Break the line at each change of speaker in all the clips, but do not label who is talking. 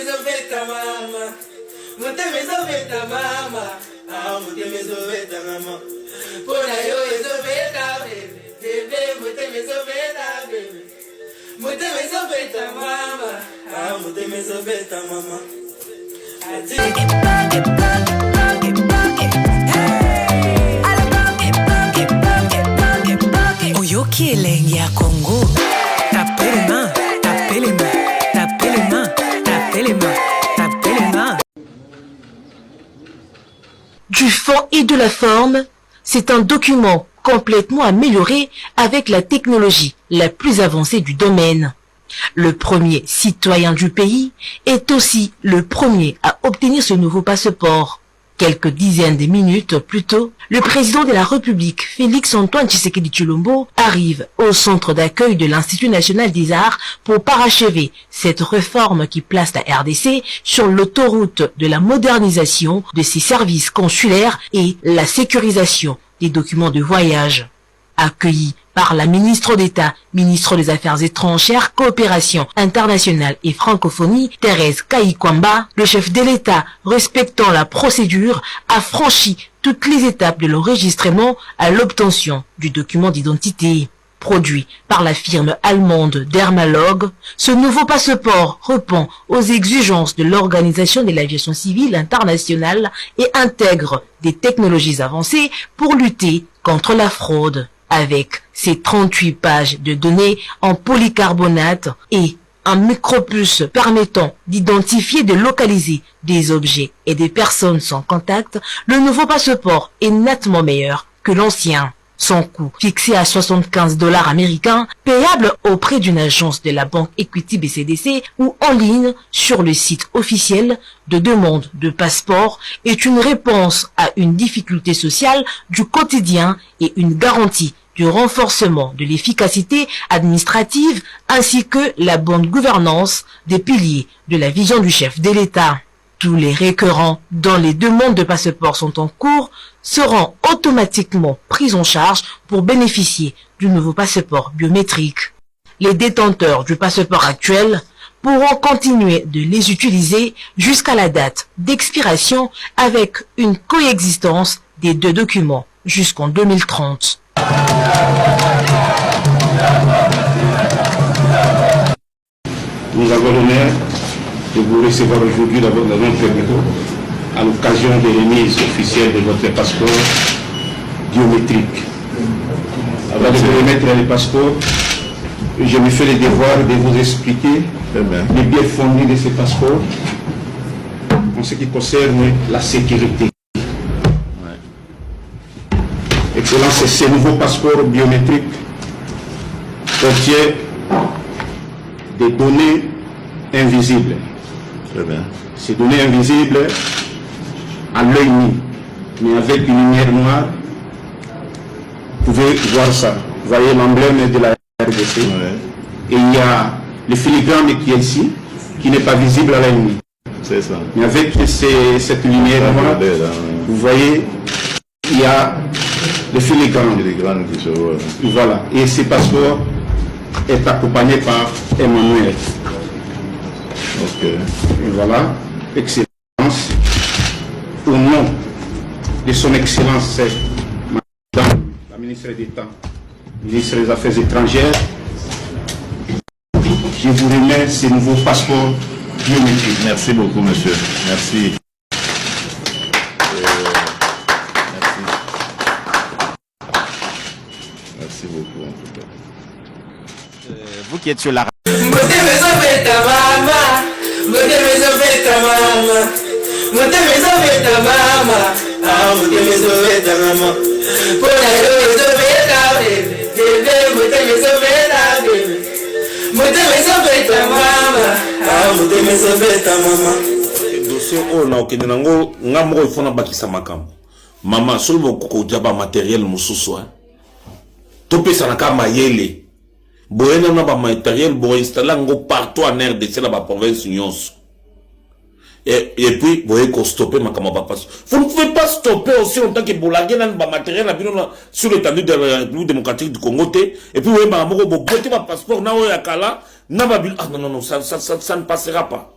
mezoveta mama. Mute mezoveta mama. Ah, mute mezoveta mama. Pona yo ezoveta baby. Bebe, mute mezoveta baby. Mute mezoveta mama. Ah, mute mezoveta mama.
Oyoki elengi ya Congo. Tapez les mains, tapez les mains, tapez les mains, tapez les mains, tapez les mains.
Du fond et de la forme, c'est un document complètement amélioré avec la technologie la plus avancée du domaine. Le premier citoyen du pays est aussi le premier à obtenir ce nouveau passeport. Quelques dizaines de minutes plus tôt, le président de la République, Félix-Antoine Tshisekedi Tshilombo, arrive au centre d'accueil de l'Institut national des arts pour parachever cette réforme qui place la RDC sur l'autoroute de la modernisation de ses services consulaires et la sécurisation des documents de voyage. Accueilli par la ministre d'État, ministre des Affaires étrangères, coopération internationale et francophonie, Thérèse Kayikwamba, le chef de l'État, respectant la procédure, a franchi toutes les étapes de l'enregistrement à l'obtention du document d'identité. Produit par la firme allemande Dermalog, ce nouveau passeport répond aux exigences de l'Organisation de l'aviation civile internationale et intègre des technologies avancées pour lutter contre la fraude. Avec ses 38 pages de données en polycarbonate et un micropuce permettant d'identifier et de localiser des objets et des personnes sans contact, le nouveau passeport est nettement meilleur que l'ancien. Son coût, fixé à 75 $ américains, payable auprès d'une agence de la banque Equity BCDC ou en ligne sur le site officiel de demande de passeport, est une réponse à une difficulté sociale du quotidien et une garantie du renforcement de l'efficacité administrative ainsi que la bonne gouvernance des piliers de la vision du chef de l'État. Tous les récurrents dont les demandes de passeport sont en cours seront automatiquement pris en charge pour bénéficier du nouveau passeport biométrique. Les détenteurs du passeport actuel pourront continuer de les utiliser jusqu'à la date d'expiration avec une coexistence des deux documents jusqu'en 2030.
Nous avons l'honneur de vous recevoir aujourd'hui d'abord dans notre bureau à l'occasion des remises officielles de votre passeport biométrique. Avant de vous remettre le passeport, je me fais le devoir de vous expliquer les biais fondés de ce passeport en ce qui concerne la sécurité. Excellence, ce nouveau passeport biométrique contient des données invisibles. Ces données invisibles à l'œil nu, mais avec une lumière noire, vous pouvez voir ça. Vous voyez l'emblème de la RDC. Et il y a le filigrane qui est ici, qui n'est pas visible à l'œil nu. C'est ça. Mais avec cette lumière noire, vous voyez, il y a le filigrane qui se voit. Voilà. Et ce passeport est accompagné par Emmanuel. Ok. Et voilà. Excellence. Au nom de son Excellence, Madame la ministre d'État, ministre des Affaires étrangères, je vous remets ce nouveau passeport biométrique.
Merci beaucoup, monsieur. Merci. Merci beaucoup, en tout cas.
Vous qui êtes sur la
dossier oyo na okende nango nga moko ifona bakisa makambo mama solo bokoko jaba matériel mosusu topesa ka mayele boyena na ba matériel bo installer ngo partout en RDC la ba province nyonso et puis vous pouvez stopper ma passe. Vous ne pouvez pas stopper aussi longtemps que vous laguez dans le matériel sur l'étendue de la République démocratique du Congo. Et puis vous voyez, vous ma passeport, ah non, non, ça ne passera pas.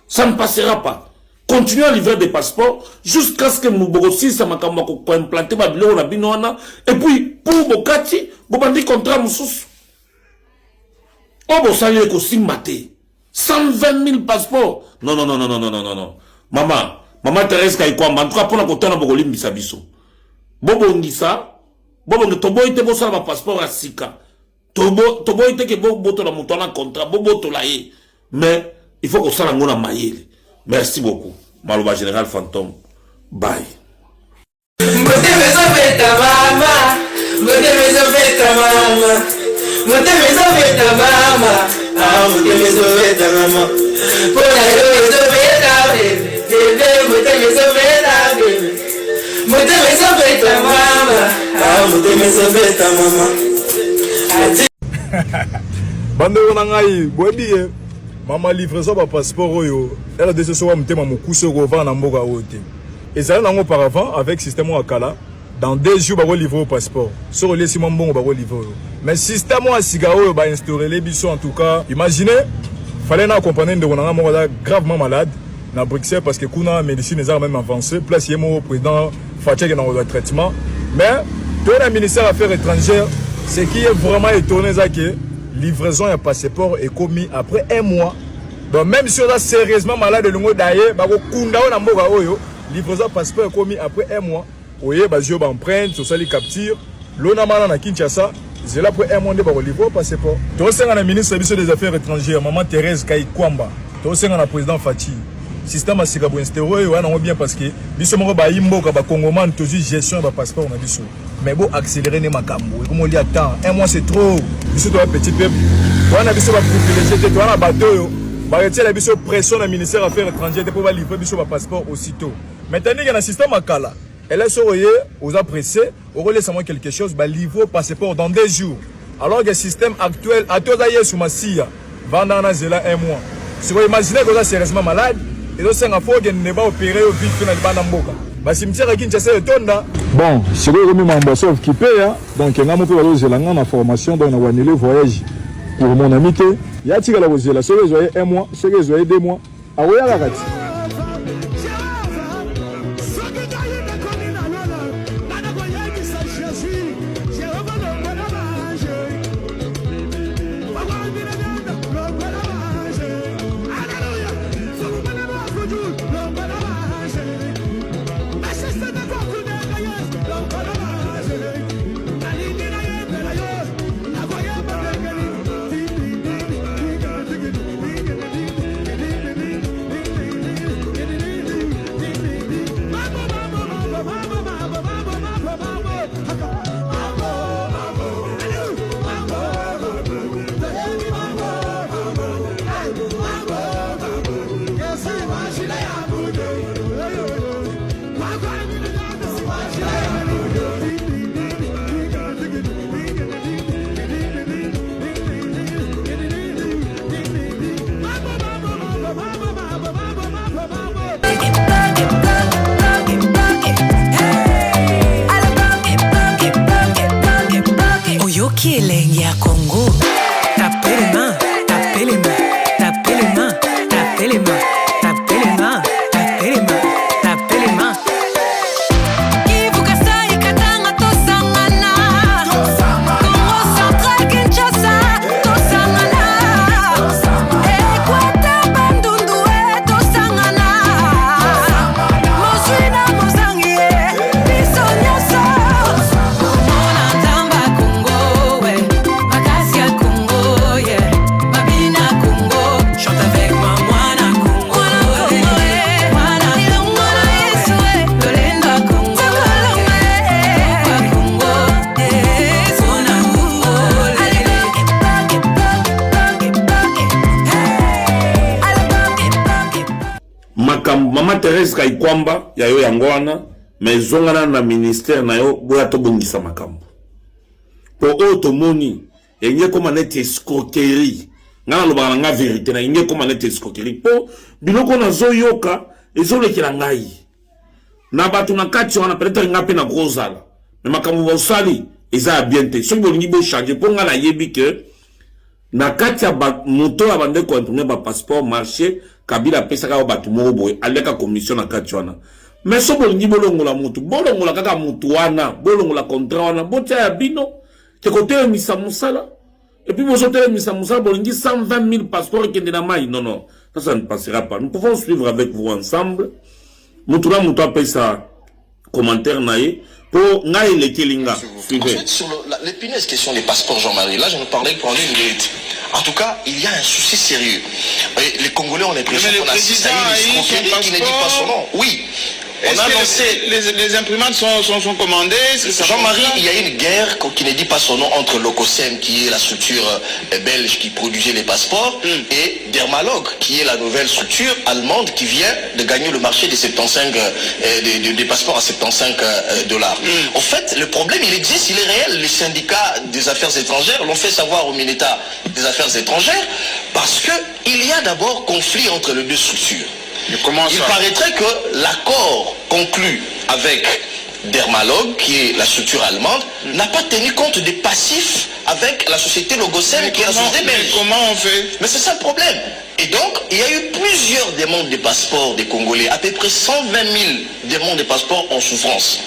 Ça ne passera pas. Continuez à livrer des passeports jusqu'à ce que nous bossions ça m'a implanté ma billet na binoana et puis pour bokati bobandi contrat mususu. Oh bon ça y est aussi maté. 120 000 passeports. Non. Maman Thérèse Kaikwamba en tout cas pour la côté na bokolim bisabiso. Bobo ngisa, bobo nge tobo ite bo sala passeport à sika. Tobo ite ke bobo to la mutona contrat, bobo to la ye. Mais il faut que ça l'angona maïle. Merci beaucoup. Maloba Général Fantôme. Bye.
Bande ngai bobi mama livraison ba passeport oyo RDC so wa mutema mukuse ko va na mboka ote ezali nango auparavant avec système wa kala dans 2 jours ba ko livrer au passeport sur les simon bongo ba ko livrer mais système wa siga oyo ba instaurer les biso en tout cas imaginez fallait na accompagner de konanga moko gravement malade na Bruxelles parce que kuna médecine est même avancée place yemo président Fatih dans le traitement mais pour le ministère des Affaires étrangères ce qui est vraiment étonné c'est que livraison et passeport est commis après 1 mois. Donc même si on est sérieusement malade de l'ongo d'ailleurs, livraison passeport est commis après 1 mois. Vous voyez, je vais empreinte, sur ça les capture. L'on a na Kinshasa, c'est là pour 1 mois de livrer passeport. Donc c'est le ministre des Affaires étrangères, maman Thérèse Kaikwamba. Donc c'est le président Fatih. Système à Sikabo instauré, on a bien parce que biso moko ba imbo ka ba Congoman toujours gestion ba passeport na biso. Mais bon accélérer ne makambo. Comme on dit attends, 1 mois c'est trop. Biso doit petit peuple. On a biso ba privilégié, on a bateau. Ba retirer la biso pression na ministère des Affaires étrangères pour ba livrer biso ba passeport aussitôt. Maintenant il y a un système à kala. Elle est soyez aux appréciés, au relais seulement quelque chose, ba livrer passeport dans 2 jours. Alors que le système actuel a tout d'ailleurs sous Massia, vendant zela 1 mois. Si vous imaginez que vous êtes sérieusement malade, et donc c'est un faux qui n'est pas opéré au vide dans le Banamboka. Bah cimetière à Kinshasa est tonda. Bon, c'est le remis ambassadeur qui paye, donc il y a un peu de formation dans le voyage pour mon amitié. Il y a tiré la rosée, la seule joie 1 mois, seule joie 2 mois. Ah oui, à la rate.
Killing ya Congo. Tapez les mains, tapez les mains, tapez les mains, tapez les mains, tapez les mains, tapez les mains, tapez les mains. Kivukasai katanga tosangana. Congo Central Kinshasa tosangana. Equateur Bandundu tosangana. Moswina Mozangi biso nyonso.
Maman Thérèse Kaikwamba ya yo yangoana mais zongana na ministère na yo boya to bongisa makambo po automoni yenye koma net escroquerie ngana loba nga vérité na yenye koma net escroquerie po biloko na zo yoka ezolekela ngai na batu na kati wana peut-être nga pe na grosala mais makambo bosali eza bien te so bolingi bo changer po nga na yebi que na kati ya moto ya bande ko imprimer ba passeport marché Kabila pesa ka batu moko boy aleka commission na kati wana mais so bolingi bolongola mutu bolongola kaka mutu wana bolongola contrat wana botia ya bino te côté misa musala et puis vous ôtez misa musala bolingi 120 000 passeports qui na mai non ça ne passera pas. Nous pouvons suivre avec vous ensemble mutu na mutu pesa commentaire nae pour ngai le kelinga suivez.
Ensuite sur l'épineuse question des passeports Jean-Marie, là je me parlais pour en une minute. En tout cas, il y a un souci sérieux. Et les Congolais ont l'impression qu'on assiste à une escroquerie qui ne dit pas son nom. Oui. On a lancé
les imprimantes sont commandées.
Jean-Marie, il y a une guerre qui ne dit pas son nom entre Locosem, qui est la structure belge qui produisait les passeports, et Dermalog, qui est la nouvelle structure allemande qui vient de gagner le marché des 75 des passeports à 75 $. En fait, le problème, il existe, il est réel. Les syndicats des affaires étrangères l'ont fait savoir au ministère des Affaires étrangères parce que il y a d'abord conflit entre les deux structures. Il paraîtrait que l'accord conclu avec Dermalog, qui est la structure allemande, n'a pas tenu compte des passifs avec la société Logosem, qui est la société belge.
Comment on fait?
Mais c'est ça le problème. Et donc, il y a eu plusieurs demandes de passeports des Congolais, à peu près 120 000 demandes de passeports en souffrance.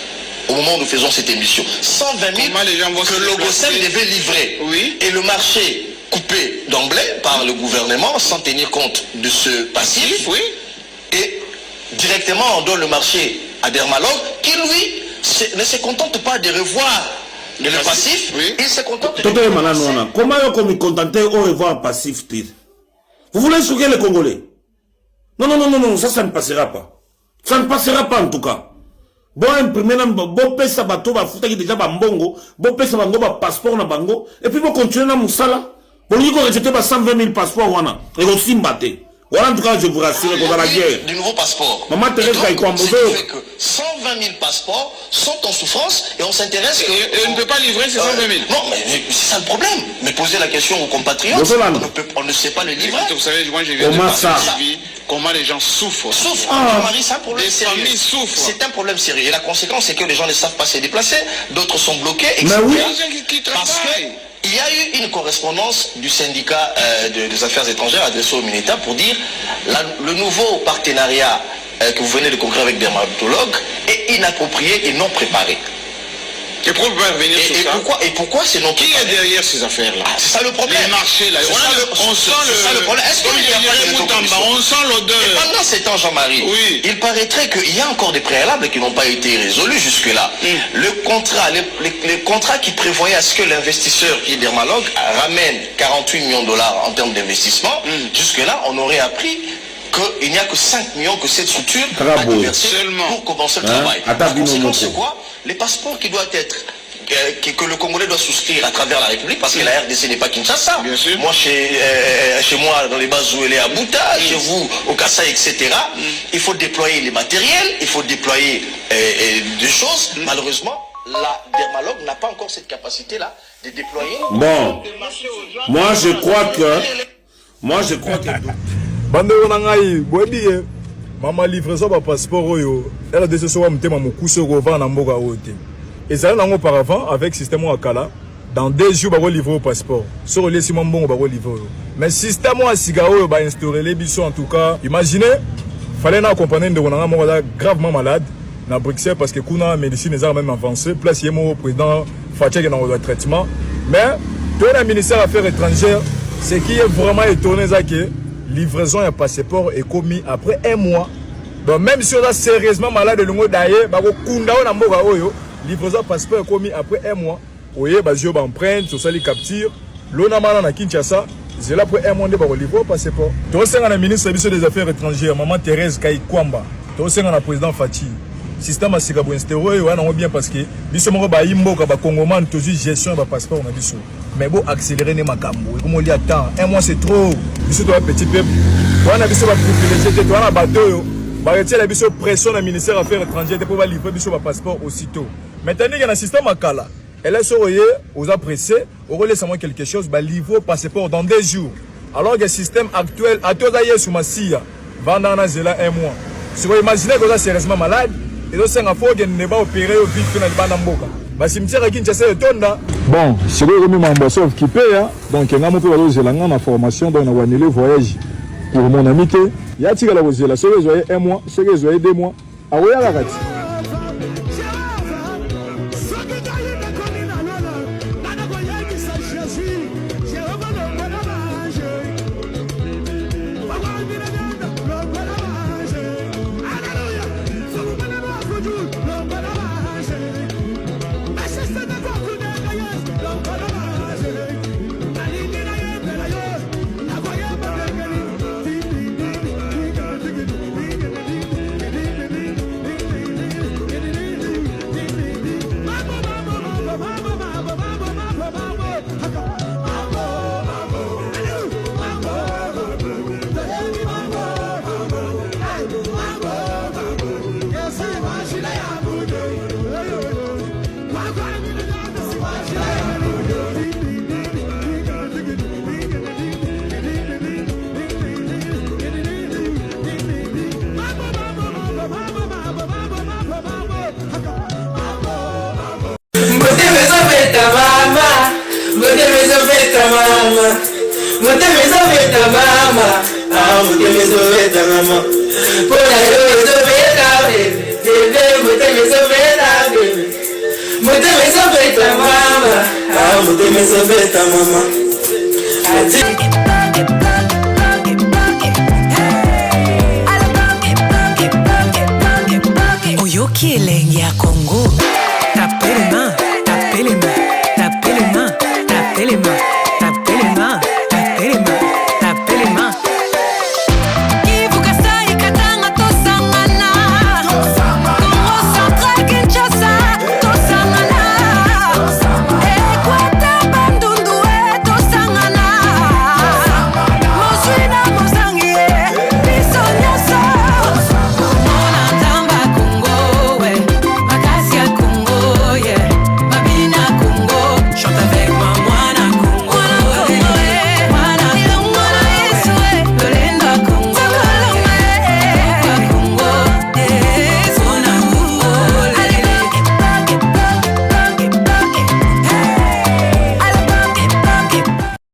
Au moment où nous faisons cette émission, 120 000 que Logosem devait livrer.
Oui.
Et le marché coupé d'emblée par le gouvernement sans tenir compte de ce passif.
Oui.
Et directement on donne le marché à Dermalog qui lui ne se contente pas de revoir le passif, il se contente de
revoir. Comment on est contenté de revoir passif? Vous voulez souquer les Congolais? Non, ça ne passera pas. Ça ne passera pas en tout cas. Bon imprimer bon pesa bato ba futa qui déjà ba mbongo, bon pesa bango ba passeport na bango et puis bon continuer na musala. Bon lui ko rejeter ba 120 000 passeports wana et aussi mbaté. Voilà en tout cas je vous rassure qu'on va la guerre.
De nouveaux passeports.
Maman Thérèse Kaikwambo.
Ce qui fait que 120 000 passeports sont en souffrance et on s'intéresse que
on ne peut pas livrer ces 120 000.
Non mais c'est ça le problème. Mais posez la question aux compatriotes. On ne sait pas le livrer.
Vous savez, moi je viens de passer comment les gens souffrent.
Marie, c'est un problème sérieux. C'est un problème sérieux. Et la conséquence, c'est que les gens ne savent pas se déplacer. D'autres sont bloqués.
Mais oui.
Parce qu'il y a eu une correspondance du syndicat des affaires étrangères adressée au militaire pour dire le nouveau partenariat que vous venez de conclure avec des dermatologues est inapproprié et non préparé.
Et pourquoi vous pouvez revenir sur ça?
Et pourquoi c'est non préparé?
Qui est derrière ces affaires-là?
C'est ça le problème.
Les marchés là. On sent le problème. Est-ce qu'il y a pas de on sent l'odeur?
Et pendant ces temps, Jean-Marie, il paraîtrait qu'il y a encore des préalables qui n'ont pas été résolus jusque-là. Le contrat qui prévoyait à ce que l'investisseur qui est Dermalog ramène 48 millions de dollars en termes d'investissement, jusque-là, on aurait appris qu'il n'y a que 5 millions que cette structure a déversé pour commencer le travail. La conséquence, c'est quoi? Les passeports qui doivent être que le Congolais doit souscrire à travers la République, parce que la RDC n'est pas Kinshasa. Moi, chez moi, dans les bases où elle est à Bouta, chez vous, au Kassai, etc., il faut déployer les matériels, il faut déployer des choses. Malheureusement, la Dermalog n'a pas encore cette capacité-là de déployer.
Bon, moi je crois que
bande wana ngai boyebi mama livraison ba passeport oyo RDC so wa mutema mokuso ko vana na mboka ote ezali nango auparavant avec système wa kala dans 2 jours ba ko livrer au passeport sur les simon mbongo ba ko livrer mais système wa siga oyo ba instaurer les biso en tout cas imaginez fallait na accompagner de wana moko gravement malade na Bruxelles parce que kuna médecine est même avancée place yemo président Fatchek dans le traitement mais tout le ministère des Affaires étrangères ce qui est vraiment étonné c'est que livraison et passeport est commis après 1 mois. Donc même si on a sérieusement malade de l'ongo d'ailleurs, livraison passeport est commis après 1 mois. Vous voyez, basio empreinte, sur ça les captures. L'on a na Kinshasa, c'est là pour 1 mois de livrer passeport. Tu sais la ministre des Affaires étrangères, maman Thérèse Kaikwamba. Tu sais la président Fati. Système à Sikabo instauré, on a bien parce que biso moko ba imbo ka ba Congoman toujours gestion ba passeport na biso. Mais bon accélérer ne makambo. Comme on dit attends, 1 mois c'est trop. Biso doit petit peuple. On a biso ba privilégié, on a bateau yo. Ba retirer la biso pression na ministère des Affaires étrangères pour livrer biso ba passeport aussitôt. Maintenant il y a un système à Kala. Elle est soyez aux appréciés, on relaisse moi quelque chose, ba livrer passeport dans 2 jours. Alors que le système actuel à toi d'ailleurs sur Massia, vendana zela 1 mois. Si vous imaginez que vous êtes sérieusement malade, et donc c'est un faux qui n'est pas opéré au vif dans le Banamboka. cimetière à Kinshasa etonda. Bon, c'est le remis Mambassov qui paye, donc il y a un peu de la formation dans le voyage pour mon ami. Il y a tiré la voiture, la seule joie 1 mois, seule joie 2 mois. Ah oui, à la rate.
Mama,